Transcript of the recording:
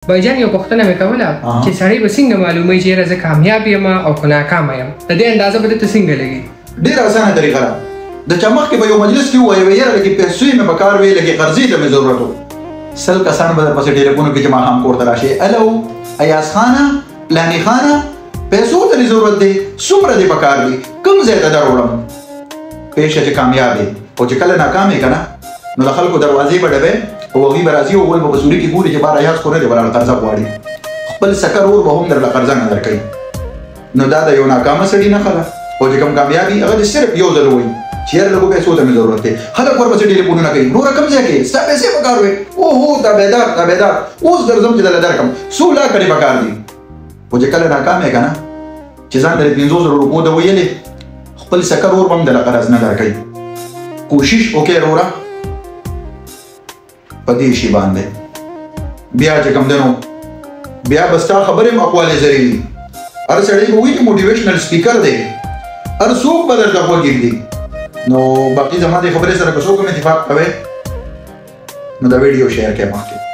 بایجان یو پوښتنه مې کوله چې سړی به څنګه معلوموي چې زه کامیاب یم او که ناکامه یم د دې اندازه به درته څنګه لګي؟ ډېره اسانه طریقه ده. د چا مخکې به یو مجلس کې ووایي یاره لږې پیسې مې په کار وې لږې قرضې ته مې ضرورت و 100 کسان به درپسې ټلیفون وکړي چې ماښام کور ته راشي الو ایاز خانه فلاني خانه پیسو ته دې ضرورت دی څومره دې په کار دي کوم ځای ته دروړم پېښه چې کامیاب دی او چې کله ناکام یې که نه نو د خلکو دروازې به ډبې او هغوی به راځي او وایي به په سوري کې ګوري چې بار ایاز خو نه دی ولاړ قرضه غواړي خپل سکر اور به هم درله قرضه نه درکوي نو دا د یو ناکامه سړي نښه ده او چې کوم کامیاب وي هغه دې صرف یو ځل ووایي چې یاره لږو پیسو ته مې ضرورت دی خلک ورپسې ټلیفونونه کوي نوره کوم ځای کې ستا پیسې په کار وې اوهو تابعدار اوس درځم چې دله درکړم څو لاکه دې په کار دي خو چې کله ناکام یې که نه چې ځان دلې 500 روپو ته ویلې خپل سکر اور به هم دله قرض نه درکوي کوشش وکړئ وروره په دې شي باندې بیا چې کوم دی نو بیا به ستا خبرې هم اقوال زرې وي هر سړی به وایي چې موټیویشنل سپیکر دی هر څوک به درته غوږ ږدي نو باقي زما دې خبرې سره که څوک هم اتفاق کوئ نو دا ویډیو شیر کړئ مخکې